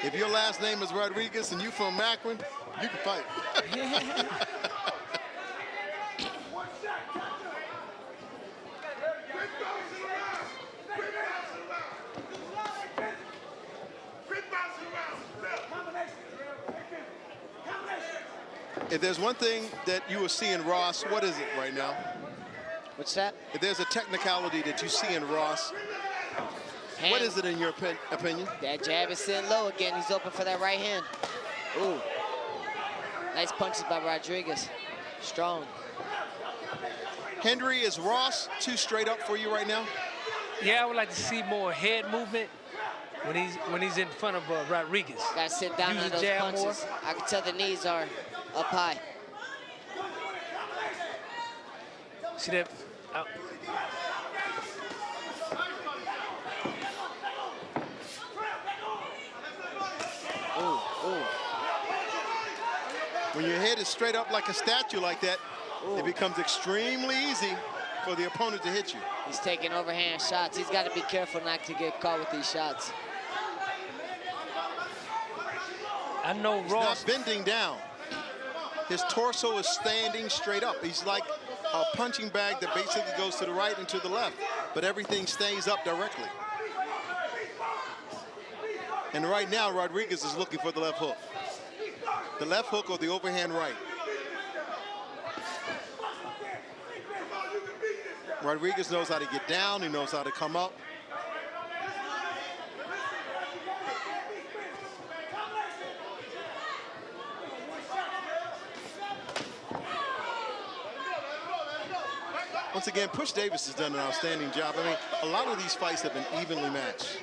If your last name is Rodriguez and you from Akron, you can fight. If there's one thing that you will see in Ross, what is it right now? What's that? If there's a technicality that you see in Ross, what is it in your opinion? That jab is sitting low again. He's open for that right hand. Ooh. Nice punches by Rodriguez. Strong. Henry, is Ross too straight up for you right now? Yeah, I would like to see more head movement when he's in front of Rodriguez. Gotta sit down on those punches. More. I can tell the knees are up high. See that? When your head is straight up like a statue like that, it becomes extremely easy for the opponent to hit you. He's taking overhand shots. He's got to be careful not to get caught with these shots. I know Ross. He's not bending down. His torso is standing straight up. He's like a punching bag that basically goes to the right and to the left, but everything stays up directly. And right now, Rodriguez is looking for the left hook. The left hook or the overhand right. Rodriguez knows how to get down. He knows how to come up. Once again, Push Davis has done an outstanding job. I mean, a lot of these fights have been evenly matched.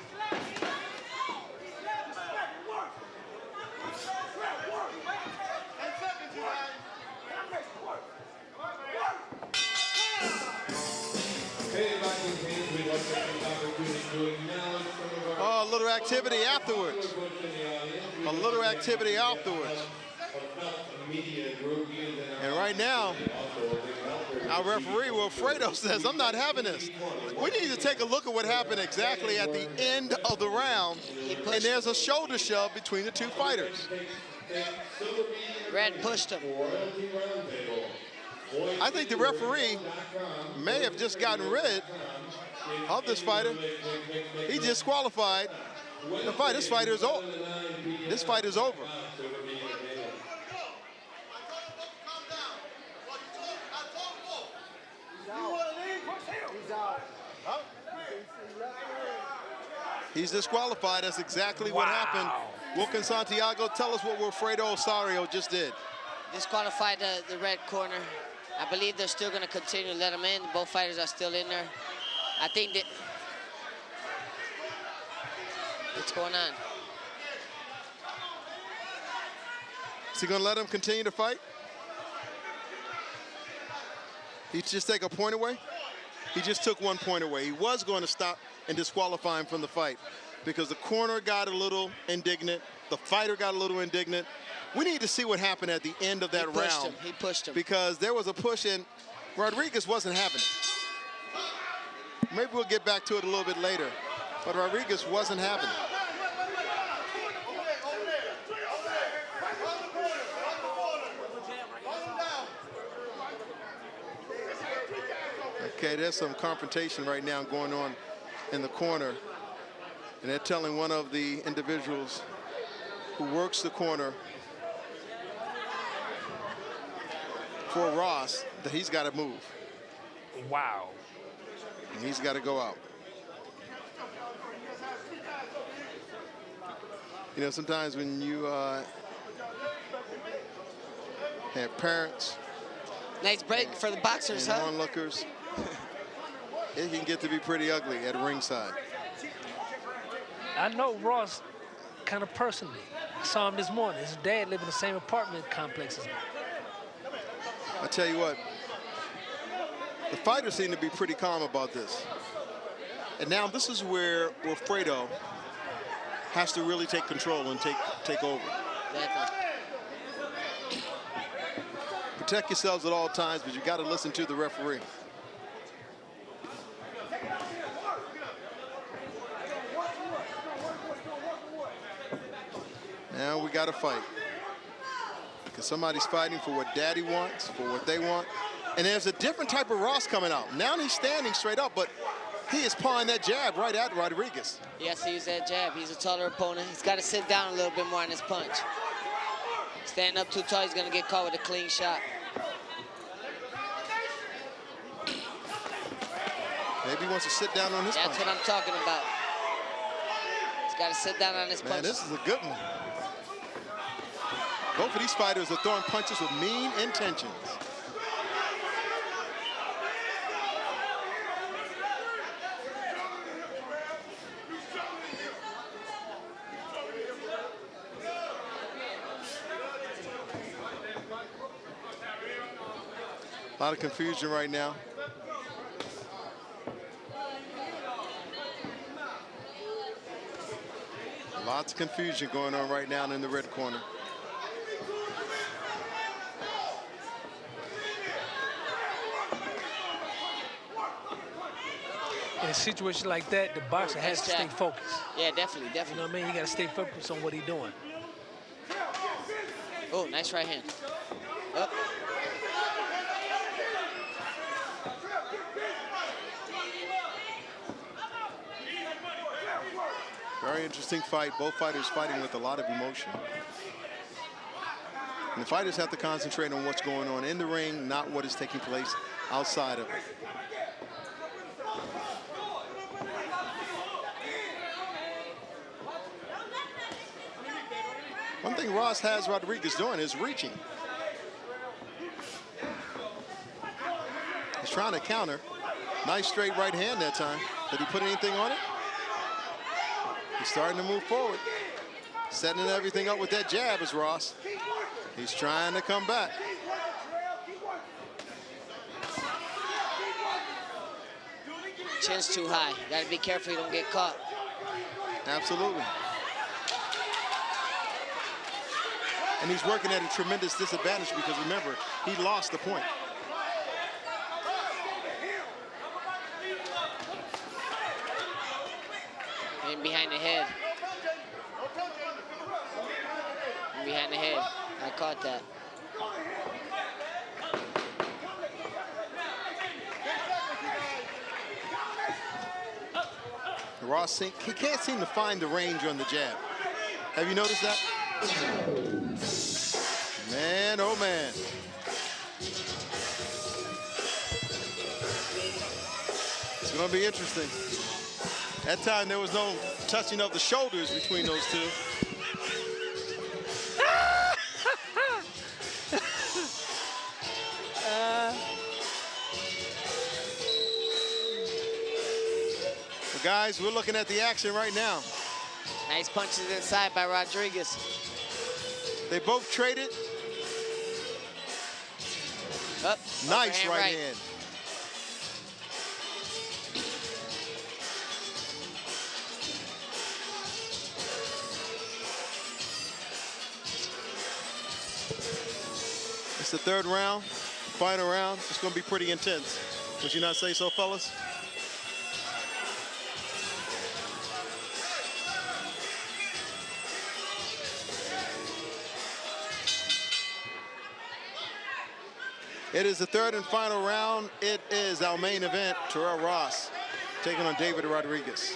Oh, a little activity afterwards. A little activity afterwards. And right now, our referee, Wilfredo, says, I'm not having this. We need to take a look at what happened exactly at the end of the round. And there's a shoulder shove between the two fighters. Red pushed him. I think the referee may have just gotten rid of this fighter. He disqualified the fight. This fight is over. This fight is over. He's disqualified. That's exactly what happened. Wilkin Santiago, tell us what Wilfredo Osario just did. Disqualified the red corner. I believe they're still going to continue to let him in. Both fighters are still in there. I think that... What's going on? Is he going to let him continue to fight? He just take a point away? He just took 1 point away. He was going to stop and disqualify him from the fight because the corner got a little indignant. The fighter got a little indignant. We need to see what happened at the end of that round. He pushed him. Because there was a push and Rodriguez wasn't having it. Maybe we'll get back to it a little bit later. But Rodriguez wasn't having it. Okay, there's some confrontation right now going on in the corner. And they're telling one of the individuals who works the corner for Ross that he's got to move. Wow. And he's got to go out. You know, sometimes when you have parents. Nice break for the boxers, and onlookers. It can get to be pretty ugly at ringside. I know Ross kind of personally. I saw him this morning. His dad lived in the same apartment complex as him. I tell you what, the fighters seem to be pretty calm about this. And now this is where Wilfredo has to really take control and take over. Exactly. Protect yourselves at all times, but you got to listen to the referee. Now we got to fight. Because somebody's fighting for what Daddy wants, for what they want. And there's a different type of Ross coming out. Now he's standing straight up, but he is pawing that jab right at Rodriguez. Yes, he used that jab. He's a taller opponent. He's got to sit down a little bit more on his punch. Standing up too tall, he's going to get caught with a clean shot. Maybe he wants to sit down on his punch. That's what I'm talking about. He's got to sit down on his punch. Man, this is a good one. Both of these fighters are throwing punches with mean intentions. A lot of confusion right now. Lots of confusion going on right now in the red corner. In a situation like that, the boxer has to stay focused. Yeah, definitely, You definitely. know what I mean? You got to stay focused on what he's doing. Oh, nice right hand. Up. Very interesting fight. Both fighters fighting with a lot of emotion. And the fighters have to concentrate on what's going on in the ring, not what is taking place outside of it. One thing Ross has Rodriguez doing is reaching. He's trying to counter. Nice straight right hand that time. Did he put anything on it? He's starting to move forward. Setting everything up with that jab is Ross. He's trying to come back. Chin's too high. You got to be careful you don't get caught. Absolutely. And he's working at a tremendous disadvantage because remember, he lost the point. And behind the head. And behind the head. I caught that. Ross, he can't seem to find the range on the jab. Have you noticed that? Man, oh man. It's gonna be interesting. That time there was no touching of the shoulders between those two. Well, guys, we're looking at the action right now. Nice punches inside by Rodriguez. They both traded. Up. Nice right hand. It's the third round, final round. It's going to be pretty intense. Would you not say so, fellas? It is the third and final round. It is our main event. Terrell Ross taking on David Rodriguez.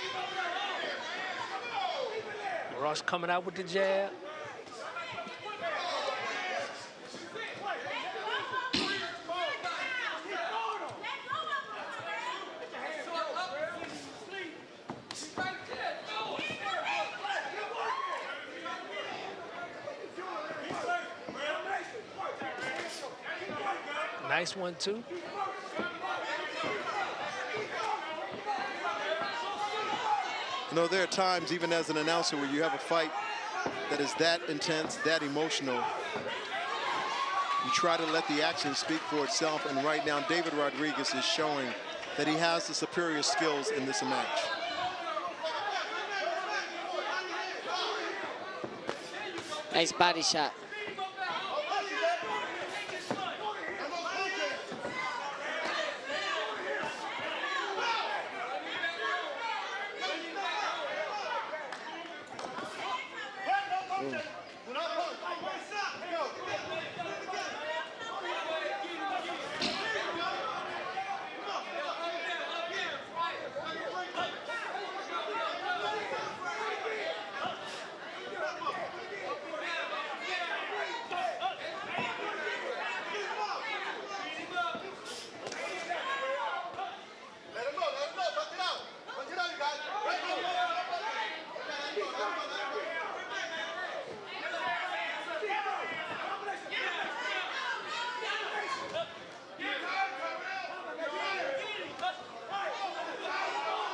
Ross coming out with the jab. Nice one, too. You know, there are times, even as an announcer, where you have a fight that is that intense, that emotional. You try to let the action speak for itself, and right now, David Rodriguez is showing that he has the superior skills in this match. Nice body shot.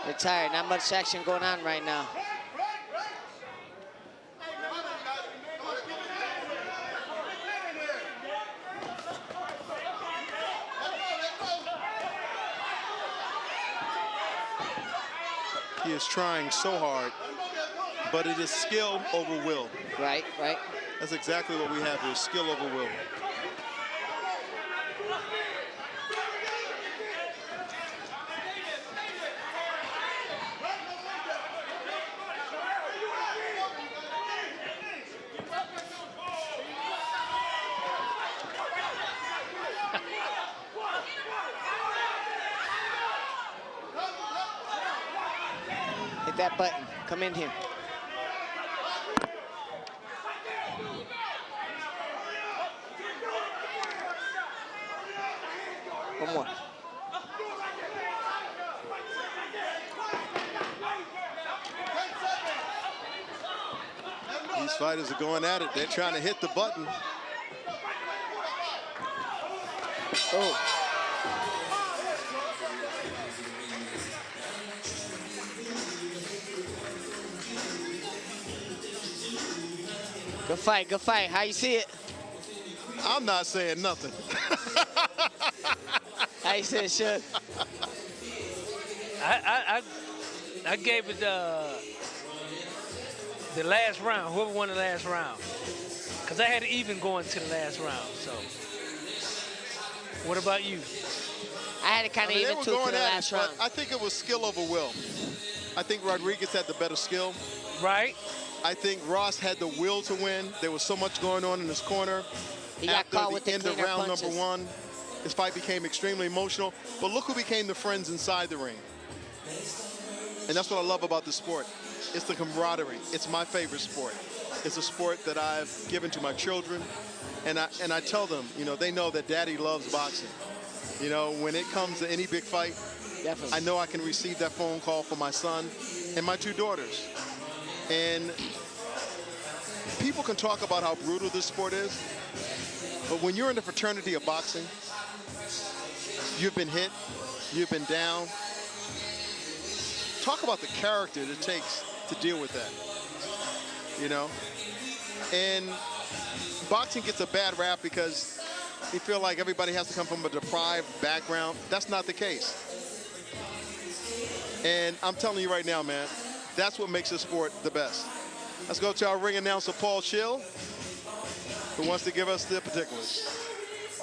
They're tired. Not much action going on right now. He is trying so hard, but it is skill over will. Right, right. That's exactly what we have here, skill over will. Hit that button. Come in here. One more. These fighters are going at it. They're trying to hit the button. Oh. Good fight, good fight. How you see it? I'm not saying nothing. How you see it, Shug? I gave it the last round, whoever won the last round. Because I had it even going to the last round, so. What about you? I had it kind of even to the last round. I think it was skill over will. I think Rodriguez had the better skill. Right. I think Ross had the will to win. There was so much going on in his corner. He got caught with the After the end of round punches. number 1, this fight became extremely emotional. But look who became the friends inside the ring. And that's what I love about this sport. It's the camaraderie. It's my favorite sport. It's a sport that I've given to my children. And I tell them, you know, they know that Daddy loves boxing. You know, when it comes to any big fight, Definitely. I know I can receive that phone call from my son and my 2 daughters. And people can talk about how brutal this sport is, but when you're in the fraternity of boxing, you've been hit, you've been down. Talk about the character it takes to deal with that, you know? And boxing gets a bad rap because you feel like everybody has to come from a deprived background. That's not the case. And I'm telling you right now, man, that's what makes this sport the best. Let's go to our ring announcer, Paul Schill, who wants to give us the particulars.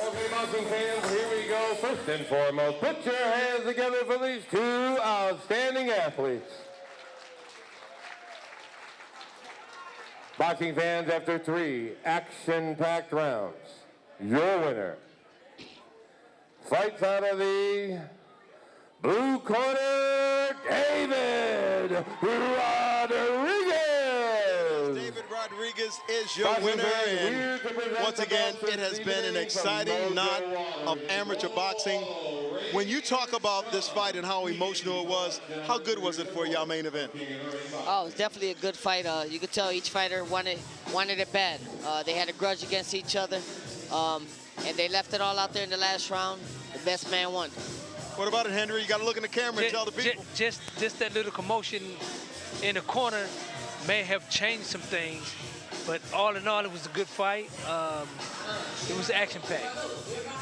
Okay, boxing fans, here we go. First and foremost, put your hands together for these 2 outstanding athletes. Boxing fans, after 3 action-packed rounds, your winner fights out of the blue corner, David Rodriguez. David Rodriguez is your winner, and once again, it has been an exciting night of amateur boxing. When you talk about this fight and how emotional it was, how good was it for y'all main event? Oh, it was definitely a good fight. You could tell each fighter wanted it bad. They had a grudge against each other, and they left it all out there in the last round. The best man won. What about it, Henry? You got to look in the camera and tell the people. Just that little commotion in the corner may have changed some things, but all in all, it was a good fight. It was action-packed.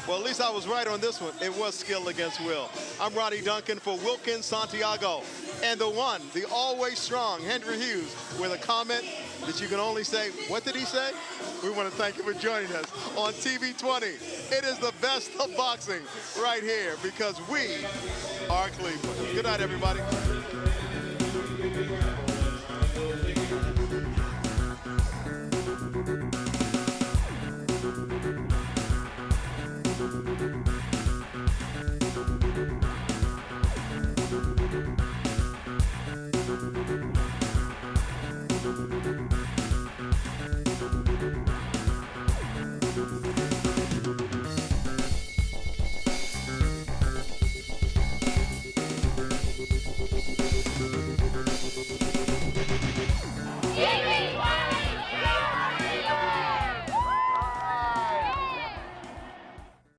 Well, at least I was right on this one. It was skill against will. I'm Ronnie Duncan for Wilkins Santiago, and the one, the always strong Henry Hughes, with a comment that you can only say, what did he say? We want to thank you for joining us on TV 20. It is the best of boxing right here because we are Cleveland. Good night, everybody.